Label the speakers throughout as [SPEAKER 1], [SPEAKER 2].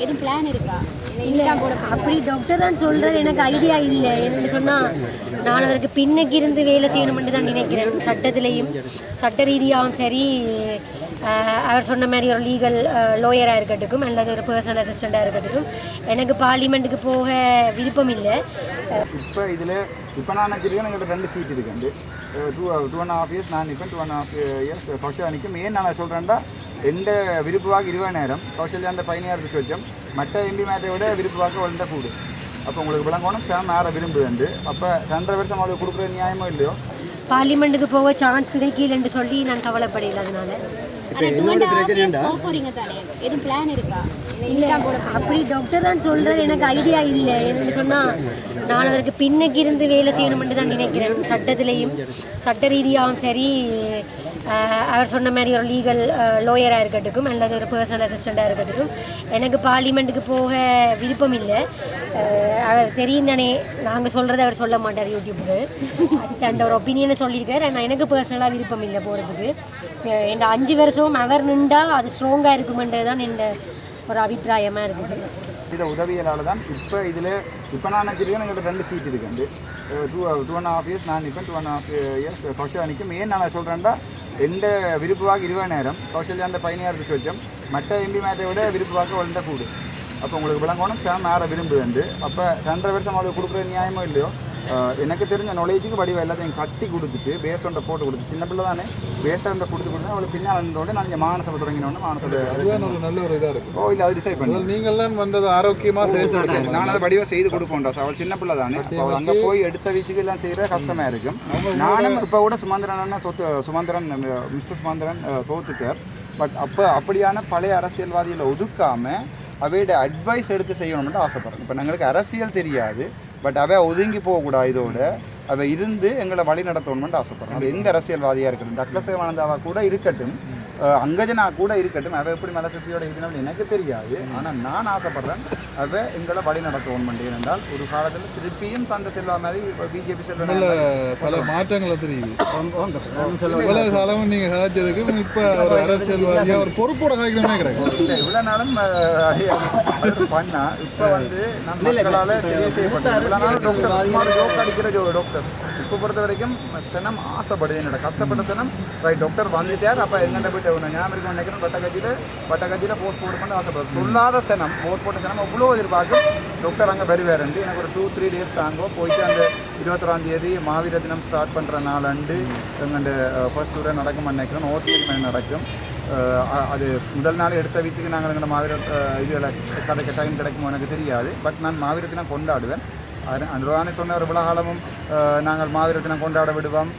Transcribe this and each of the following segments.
[SPEAKER 1] எதுவும் பிளான் இருக்கா?
[SPEAKER 2] இல்லை அப்படி டாக்டர் தான் சொல்கிறார், எனக்கு ஐடியா இல்லை. என்னென்னு சொன்னால் நான் அவருக்கு பின்னுக்கு இருந்து வேலை செய்யணும்னு தான் நினைக்கிறேன். சட்டத்திலையும் சட்ட ரீதியாகவும் சரி, அவர் சொன்ன மாதிரி ஒரு லீகல் லோயராக இருக்கட்டும் அல்லது ஒரு பர்சனல் அசிஸ்டண்ட்டாக இருக்கட்டும், எனக்கு பார்லிமெண்ட்டுக்கு போக விருப்பம் இல்லை.
[SPEAKER 3] இப்போ நான் நினைச்சிருக்கேன் எங்கள்கிட்ட 2 சீட் இருக்குது. 2.5 years நான் நிற்பேன், 2.5 years கௌசல்யா நிற்கும். ஏன் நான் சொல்கிறேன்டா, எந்த விருப்புவாக்கு 20,000 கௌசல்யாண்ட 16,000 வச்சோம். மற்ற எம்பி மேட்டை விட விருப்புவாக்கு வளர்ந்த கூடு. அப்போ உங்களுக்கு விளங்கணும் சார் யாரை விரும்புவேண்டு. அப்போ 2.5 வருஷம் அவளுக்கு கொடுக்குறது நியாயமோ இல்லையோ?
[SPEAKER 2] பார்லிமெண்ட்டுக்கு போக சான்ஸ் கிடைக்கலன்னு சொல்லி நான் கவலைப்படையில. அதனால
[SPEAKER 1] எதுவும் பிளான் இருக்கா?
[SPEAKER 2] இல்லை அப்படி டாக்டர் தான் சொல்கிறார், எனக்கு ஐடியா இல்லை. என்னென்னு சொன்னால் நான் அவருக்கு பின்னுக்கு இருந்து வேலை செய்யணும்னு தான் நினைக்கிறேன். சட்டத்திலையும் சட்ட ரீதியாகவும் சரி, அவர் சொன்ன மாதிரி ஒரு லீகல் லோயராக இருக்கட்டும் அல்லது ஒரு பர்சனல் அசிஸ்டண்ட்டாக இருக்கட்டும், எனக்கு பார்லிமெண்ட்டுக்கு போக விருப்பம் இல்லை. அவர் தெரியும் தானே, நாங்கள் சொல்கிறத அவர் சொல்ல மாட்டார் யூடியூப்புக்கு. அந்த ஒரு ஒப்பீனியனை சொல்லியிருக்கார். ஆனால் எனக்கு பர்சனலாக விருப்பம் இல்லை போகிறதுக்கு. இந்த 5 வருஷம் அவர் நின்றா அது ஸ்ட்ராங்காக இருக்குமென்றது தான் என் ஒரு அபிப்பிராயமாக இருக்குது.
[SPEAKER 3] இந்த உதவியலால் தான் இப்போ நான் நினச்சிருக்கேன் எங்கள்கிட்ட 2 சீட் இருக்குது. 2.5 years நான் நிற்பேன், 2.5 years கௌசல்யா நிற்கும். ஏன் நான் சொல்கிறேன்டா, எந்த விருப்புவாக்கு 20,000 கௌசல்யாண்ட 16,000 வச்சோம். மற்ற எம்பி மேட்டை விட விருப்புவாக்கு வளர்ந்த கூடு. அப்போ உங்களுக்கு விளங்கணும் சார் யாரை விரும்புவேண்டு. அப்போ 2.5 வருஷம் அவளுக்கு கொடுக்குறது நியாயமோ இல்லையோ? எனக்கு தெரிஞ்ச நாலேஜுக்கு வடிவம் எல்லாத்தையும் கட்டி கொடுத்துட்டு பேஸோண்ட போட்டு கொடுத்து, சின்ன பிள்ளை தானே பேஸோண்ட கொடுத்து அவளுக்கு பின்னால் இருந்தோடனே நான் இங்கே மானசபை தொடங்கினோடனே மானசபை
[SPEAKER 4] நல்ல ஒரு இதாக இருக்குது.
[SPEAKER 3] ஓ இல்லை, அது டிசைட் பண்ணி
[SPEAKER 4] நீங்கள்லாம் வந்தது ஆரோக்கியமாக செயல்படுத்தணும்.
[SPEAKER 3] நான் அதை வடிவம் செய்து கொடுப்போம்டா. அவள் சின்ன பிள்ளை தானே, அவள் அங்கே போய் எடுத்த வீச்சுக்கு எல்லாம் செய்கிற கஷ்டமாக இருக்கும். நானும் இப்போ கூட சுமந்திரன் மிஸ்டர் சுமந்திரன் தோத்துட்டார். பட் அப்போ அப்படியான பழைய அரசியல்வாதிகளை ஒதுக்காமல் அவையோட அட்வைஸ் எடுத்து செய்யணும்னு ஆசைப்படுறேன். இப்போ எங்களுக்கு அரசியல் தெரியாது, பட் அவள் ஒதுங்கி போகக்கூடாது. இதோட அவள் இருந்து எங்களை வழி நடத்தணும்னு ஆசைப்படுறேன். அது எந்த அரசியல்வாதியாக இருக்கட்டும், டக்ளஸ் தேவானந்தாவா கூட இருக்கட்டும், அங்கஜனா கூட இருக்கட்டும், அவள் எப்படி மலை சக்தியோட இருக்கணும்னு எனக்கு தெரியாது. ஆனால் நான் ஆசைப்படுறேன் அவள் எங்களை வழி நடத்தணும். என்றால் ஒரு காலத்தில் திருப்பியும் தந்தை செல்வா மாதிரி பிஜேபி செல்வ
[SPEAKER 4] பல மாற்றங்களை தெரியுது. இவ்வளவு காலமும் நீங்கள் கதைச்சதுக்கு இப்போ ஒரு அரசியல்வாதியாக ஒரு பொறுப்போட காய்க்கணுமே கிடைக்கும்.
[SPEAKER 3] இல்லை இவ்வளோ நாளும் பண்ணா இப்போ நம்ம மக்களால் தெரிய செய்யப்பட்டேன். இவ்வளோ நாளும் டாக்டர் ஜோக் அடிக்கிற டாக்டர் இப்போ பொறுத்த வரைக்கும் சனம் ஆசைப்படுது. என்னோட கஷ்டப்பட்ட சனம் ரைட் டாக்டர் வந்துட்டார். அப்போ எங்கிட்ட போய்ட்டு ஞாபகம் இருக்கும் நினைக்கிறேன். வட்டக்கட்சியில் போஸ்ட் போட்டு ஆசைப்படுறது சொல்லாத சனம் போட் போட்ட சனம் அவ்வளோ எதிர்பார்க்கும். டாக்டர் அங்கே வருவாருண்டு. எனக்கு ஒரு 2-3 days தாங்கோ போயிட்டு அந்த 21ஆம் தேதி மாவீர தினம் ஸ்டார்ட் பண்ணுற நாளண்டு எங்கள்ட ஃபர்ஸ்ட் டூரே நடக்கும் நினைக்கிறேன். ஓத்தியல் நடக்கும். அது முதல் நாள் எடுத்த வீச்சுக்கு நாங்கள் எங்கள் மாவீர இதில் கதைக்கு டைம் கிடைக்குமோ எனக்கு தெரியாது. பட் நான் மாவீர தினம் கொண்டாடுவேன். அன்றுதானே சொன்ன ஒரு விழாகாலமும் நாங்கள் மாவீர தினம் கொண்டாட விடுவோம்,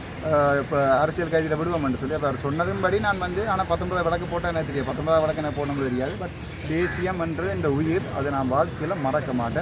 [SPEAKER 3] இப்போ அரசியல் கைதியில் விடுவோம் என்று சொல்லி. அப்போ அவர் சொன்னதும்படி நான் ஆனால் 19 வழக்கு போட்டால் எனக்கு தெரியும். 19 வழக்கு என்ன போடணும்னு தெரியாது. பட் தேசியம் என்று இந்த உயிர் அதை நான் வாழ்க்கையில் மறக்க மாட்டேன்.